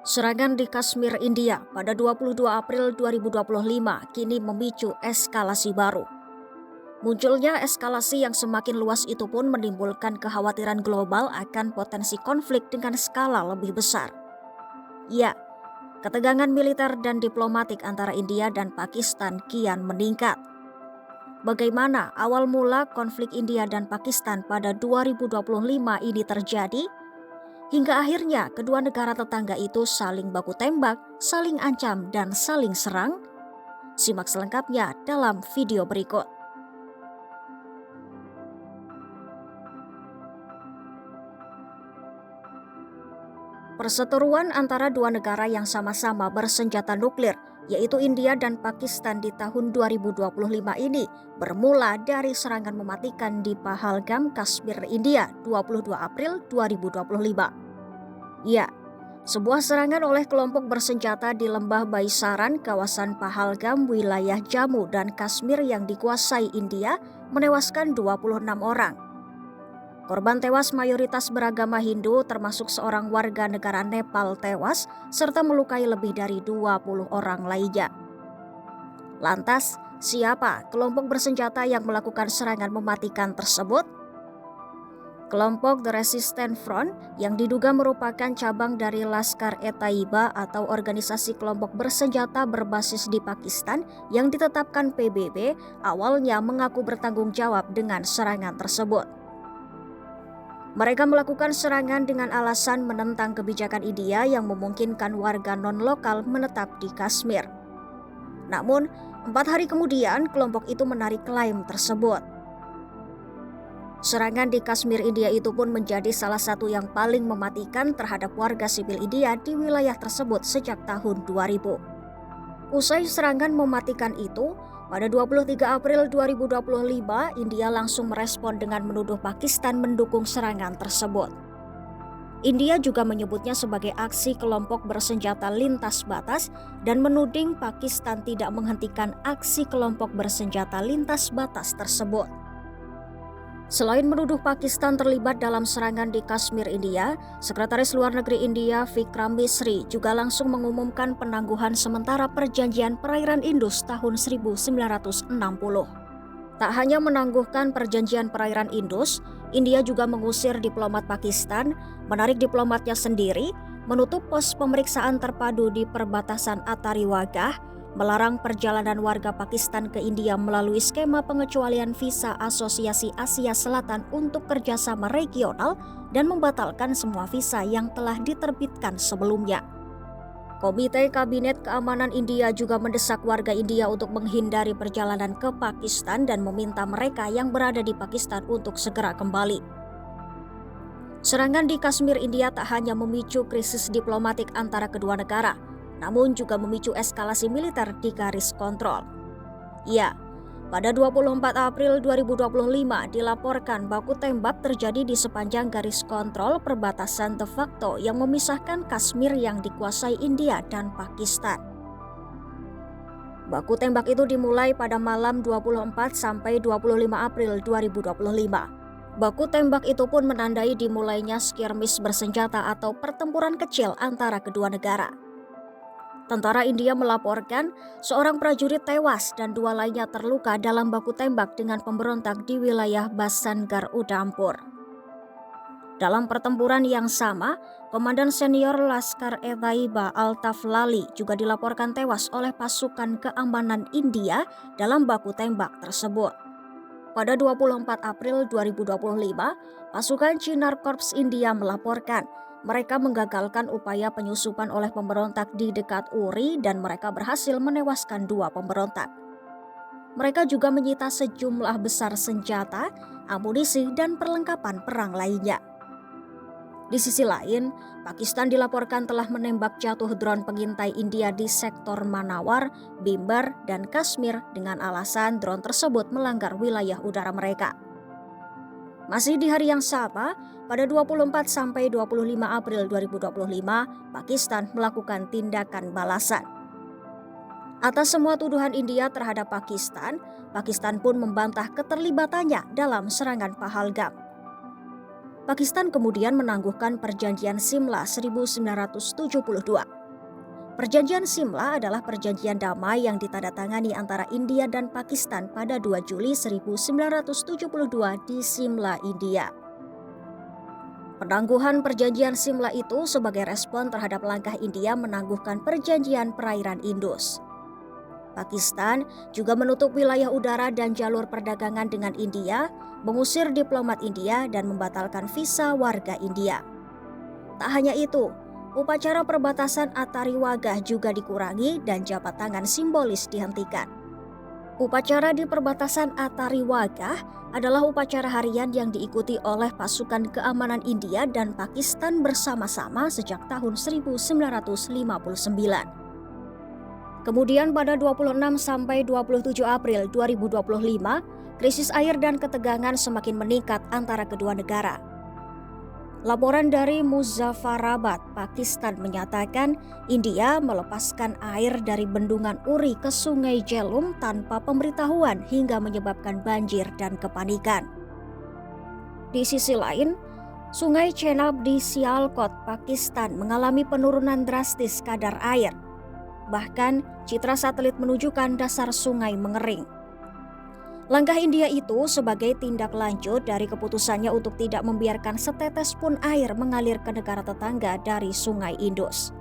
Serangan di Kashmir, India pada 22 April 2025 kini memicu eskalasi baru. Munculnya eskalasi yang semakin luas itu pun menimbulkan kekhawatiran global akan potensi konflik dengan skala lebih besar. Ya, ketegangan militer dan diplomatik antara India dan Pakistan kian meningkat. Bagaimana awal mula konflik India dan Pakistan pada 2025 ini terjadi? Hingga akhirnya kedua negara tetangga itu saling baku tembak, saling ancam, dan saling serang? Simak selengkapnya dalam video berikut. Perseteruan antara dua negara yang sama-sama bersenjata nuklir, yaitu India dan Pakistan di tahun 2025 ini bermula dari serangan mematikan di Pahalgam, Kashmir, India, 22 April 2025. Ya, sebuah serangan oleh kelompok bersenjata di Lembah Baisaran, kawasan Pahalgam, wilayah Jammu dan Kashmir yang dikuasai India, menewaskan 26 orang. Korban tewas mayoritas beragama Hindu, termasuk seorang warga negara Nepal tewas, serta melukai lebih dari 20 orang lainnya. Lantas, siapa kelompok bersenjata yang melakukan serangan mematikan tersebut? Kelompok The Resistance Front yang diduga merupakan cabang dari Laskar-e-Taiba atau organisasi kelompok bersenjata berbasis di Pakistan yang ditetapkan PBB, awalnya mengaku bertanggung jawab dengan serangan tersebut. Mereka melakukan serangan dengan alasan menentang kebijakan India yang memungkinkan warga non-lokal menetap di Kashmir. Namun, 4 hari kemudian kelompok itu menarik klaim tersebut. Serangan di Kashmir, India itu pun menjadi salah satu yang paling mematikan terhadap warga sipil India di wilayah tersebut sejak tahun 2000. Usai serangan mematikan itu, pada 23 April 2025, India langsung merespon dengan menuduh Pakistan mendukung serangan tersebut. India juga menyebutnya sebagai aksi kelompok bersenjata lintas batas dan menuding Pakistan tidak menghentikan aksi kelompok bersenjata lintas batas tersebut. Selain menuduh Pakistan terlibat dalam serangan di Kashmir, India, Sekretaris Luar Negeri India Vikram Misri juga langsung mengumumkan penangguhan sementara Perjanjian Perairan Indus tahun 1960. Tak hanya menangguhkan Perjanjian Perairan Indus, India juga mengusir diplomat Pakistan, menarik diplomatnya sendiri, menutup pos pemeriksaan terpadu di perbatasan Atari Wagah, melarang perjalanan warga Pakistan ke India melalui skema pengecualian visa Asosiasi Asia Selatan untuk kerjasama regional dan membatalkan semua visa yang telah diterbitkan sebelumnya. Komite Kabinet Keamanan India juga mendesak warga India untuk menghindari perjalanan ke Pakistan dan meminta mereka yang berada di Pakistan untuk segera kembali. Serangan di Kashmir, India tak hanya memicu krisis diplomatik antara kedua negara, namun juga memicu eskalasi militer di garis kontrol. Ya, pada 24 April 2025 dilaporkan baku tembak terjadi di sepanjang garis kontrol perbatasan de facto yang memisahkan Kashmir yang dikuasai India dan Pakistan. Baku tembak itu dimulai pada malam 24 sampai 25 April 2025. Baku tembak itu pun menandai dimulainya skirmish bersenjata atau pertempuran kecil antara kedua negara. Tentara India melaporkan seorang prajurit tewas dan 2 lainnya terluka dalam baku tembak dengan pemberontak di wilayah Basantgarh, Udhampur. Dalam pertempuran yang sama, Komandan Senior Laskar-e-Taiba Altaf Lali juga dilaporkan tewas oleh pasukan keamanan India dalam baku tembak tersebut. Pada 24 April 2025, pasukan Chinar Corps India melaporkan mereka menggagalkan upaya penyusupan oleh pemberontak di dekat Uri dan mereka berhasil menewaskan 2 pemberontak. Mereka juga menyita sejumlah besar senjata, amunisi, dan perlengkapan perang lainnya. Di sisi lain, Pakistan dilaporkan telah menembak jatuh drone pengintai India di sektor Manawar, Bimbar, dan Kashmir dengan alasan drone tersebut melanggar wilayah udara mereka. Masih di hari yang sama, pada 24 sampai 25 April 2025, Pakistan melakukan tindakan balasan. Atas semua tuduhan India terhadap Pakistan, Pakistan pun membantah keterlibatannya dalam serangan Pahalgam. Pakistan kemudian menangguhkan Perjanjian Simla 1972. Perjanjian Simla adalah perjanjian damai yang ditandatangani antara India dan Pakistan pada 2 Juli 1972 di Simla, India. Penangguhan perjanjian Simla itu sebagai respon terhadap langkah India menangguhkan perjanjian perairan Indus. Pakistan juga menutup wilayah udara dan jalur perdagangan dengan India, mengusir diplomat India dan membatalkan visa warga India. Tak hanya itu, upacara perbatasan Atariwagah juga dikurangi dan jabat tangan simbolis dihentikan. Upacara di perbatasan Atariwagah adalah upacara harian yang diikuti oleh pasukan keamanan India dan Pakistan bersama-sama sejak tahun 1959. Kemudian pada 26 sampai 27 April 2025, krisis air dan ketegangan semakin meningkat antara kedua negara. Laporan dari Muzaffarabad, Pakistan menyatakan India melepaskan air dari bendungan Uri ke Sungai Jhelum tanpa pemberitahuan hingga menyebabkan banjir dan kepanikan. Di sisi lain, Sungai Chenab di Sialkot, Pakistan mengalami penurunan drastis kadar air. Bahkan, citra satelit menunjukkan dasar sungai mengering. Langkah India itu sebagai tindak lanjut dari keputusannya untuk tidak membiarkan setetes pun air mengalir ke negara tetangga dari Sungai Indus.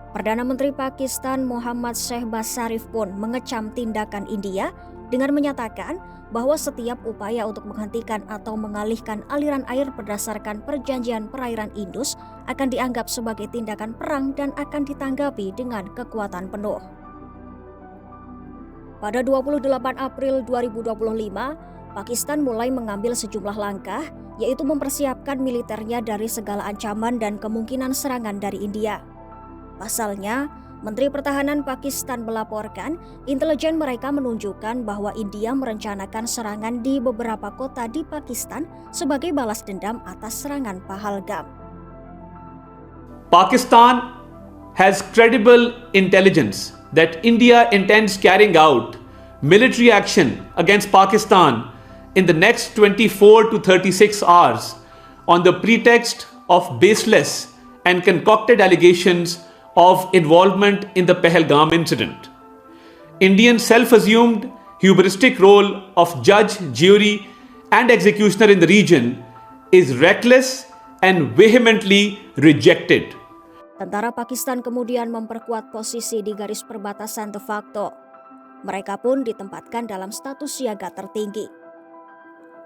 Perdana Menteri Pakistan Muhammad Shehbaz Sharif pun mengecam tindakan India dengan menyatakan bahwa setiap upaya untuk menghentikan atau mengalihkan aliran air berdasarkan perjanjian perairan Indus akan dianggap sebagai tindakan perang dan akan ditanggapi dengan kekuatan penuh. Pada 28 April 2025, Pakistan mulai mengambil sejumlah langkah, yaitu mempersiapkan militernya dari segala ancaman dan kemungkinan serangan dari India. Pasalnya, Menteri Pertahanan Pakistan melaporkan intelijen mereka menunjukkan bahwa India merencanakan serangan di beberapa kota di Pakistan sebagai balas dendam atas serangan Pahalgam. Pakistan has credible intelligence that India intends carrying out military action against Pakistan in the next 24 to 36 hours on the pretext of baseless and concocted allegations of involvement in the Pahalgam incident. Indian self-assumed hubristic role of judge, jury, and executioner in the region is reckless and vehemently rejected. Tentara Pakistan kemudian memperkuat posisi di garis perbatasan de facto. Mereka pun ditempatkan dalam status siaga tertinggi.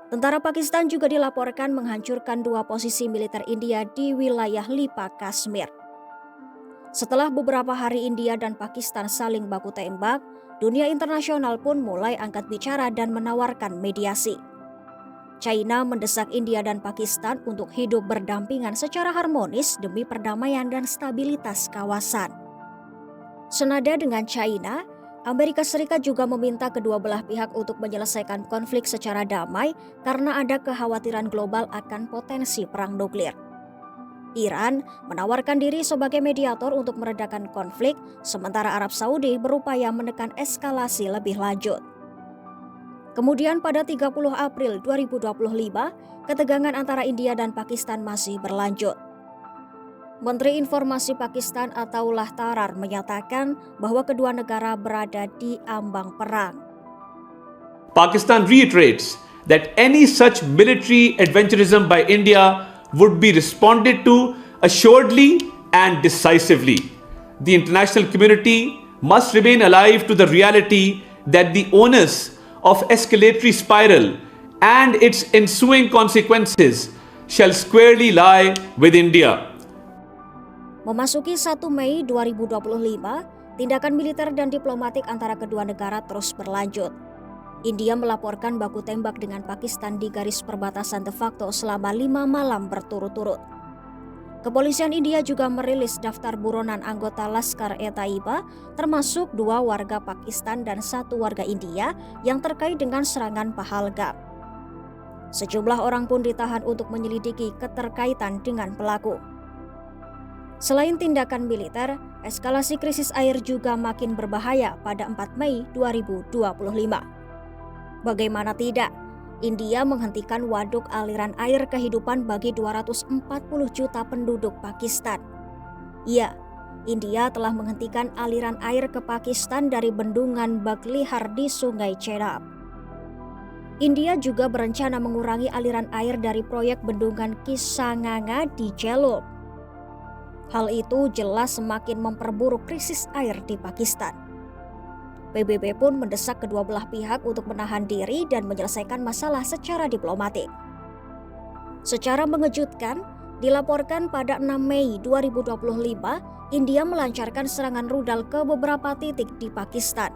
Tentara Pakistan juga dilaporkan menghancurkan 2 posisi militer India di wilayah Lipa, Kashmir. Setelah beberapa hari India dan Pakistan saling baku tembak, dunia internasional pun mulai angkat bicara dan menawarkan mediasi. China mendesak India dan Pakistan untuk hidup berdampingan secara harmonis demi perdamaian dan stabilitas kawasan. Senada dengan China, Amerika Serikat juga meminta kedua belah pihak untuk menyelesaikan konflik secara damai karena ada kekhawatiran global akan potensi perang nuklir. Iran menawarkan diri sebagai mediator untuk meredakan konflik, sementara Arab Saudi berupaya menekan eskalasi lebih lanjut. Kemudian pada 30 April 2025, ketegangan antara India dan Pakistan masih berlanjut. Menteri Informasi Pakistan Ataullah Tarar menyatakan bahwa kedua negara berada di ambang perang. Pakistan reiterates that any such military adventurism by India would be responded to assuredly and decisively. The international community must remain alive to the reality that the onus of escalatory spiral and its ensuing consequences shall squarely lie with India. Memasuki 1 Mei 2025, tindakan militer dan diplomatik antara kedua negara terus berlanjut. India melaporkan baku tembak dengan Pakistan di garis perbatasan de facto selama 5 malam berturut-turut. Kepolisian India juga merilis daftar buronan anggota Laskar-e-Taiba, termasuk 2 warga Pakistan dan 1 warga India yang terkait dengan serangan Pahalgam. Sejumlah orang pun ditahan untuk menyelidiki keterkaitan dengan pelaku. Selain tindakan militer, eskalasi krisis air juga makin berbahaya pada 4 Mei 2025. Bagaimana tidak, India menghentikan waduk aliran air kehidupan bagi 240 juta penduduk Pakistan. Ya, India telah menghentikan aliran air ke Pakistan dari bendungan Baghlihar di Sungai Chenab. India juga berencana mengurangi aliran air dari proyek bendungan Kisanganga di Jhelum. Hal itu jelas semakin memperburuk krisis air di Pakistan. PBB pun mendesak kedua belah pihak untuk menahan diri dan menyelesaikan masalah secara diplomatik. Secara mengejutkan, dilaporkan pada 6 Mei 2025, India melancarkan serangan rudal ke beberapa titik di Pakistan.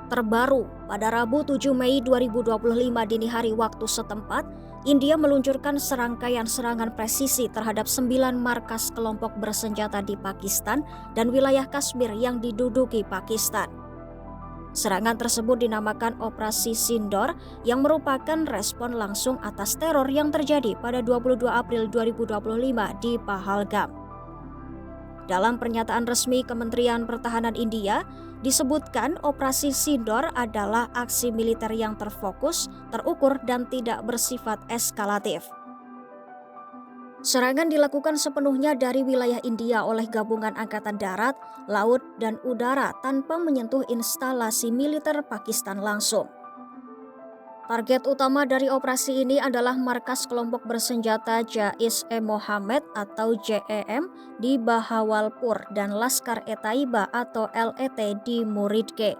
Terbaru, pada Rabu 7 Mei 2025 dini hari waktu setempat, India meluncurkan serangkaian serangan presisi terhadap 9 markas kelompok bersenjata di Pakistan dan wilayah Kashmir yang diduduki Pakistan. Serangan tersebut dinamakan Operasi Sindor yang merupakan respon langsung atas teror yang terjadi pada 22 April 2025 di Pahalgam. Dalam pernyataan resmi Kementerian Pertahanan India, disebutkan Operasi Sindor adalah aksi militer yang terfokus, terukur, dan tidak bersifat eskalatif. Serangan dilakukan sepenuhnya dari wilayah India oleh gabungan angkatan darat, laut, dan udara tanpa menyentuh instalasi militer Pakistan langsung. Target utama dari operasi ini adalah markas kelompok bersenjata Jaish-e-Mohammed atau JEM di Bahawalpur dan Laskar-e-Taiba atau LET di Muridke.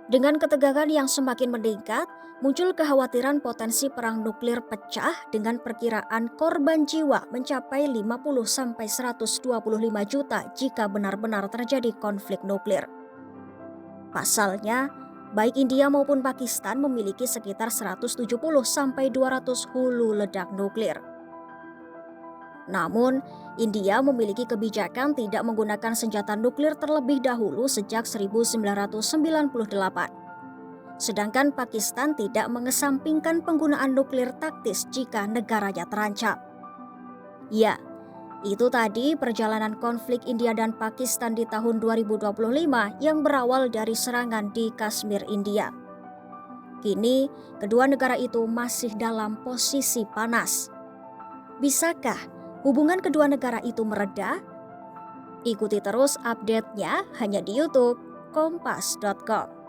Dengan ketegangan yang semakin meningkat, muncul kekhawatiran potensi perang nuklir pecah dengan perkiraan korban jiwa mencapai 50-125 juta jika benar-benar terjadi konflik nuklir. Pasalnya, baik India maupun Pakistan memiliki sekitar 170-200 hulu ledak nuklir. Namun, India memiliki kebijakan tidak menggunakan senjata nuklir terlebih dahulu sejak 1998. Sedangkan Pakistan tidak mengesampingkan penggunaan nuklir taktis jika negaranya terancam. Ya, itu tadi perjalanan konflik India dan Pakistan di tahun 2025 yang berawal dari serangan di Kashmir, India. Kini, kedua negara itu masih dalam posisi panas. Bisakah hubungan kedua negara itu mereda? Ikuti terus update-nya hanya di YouTube Kompas.com.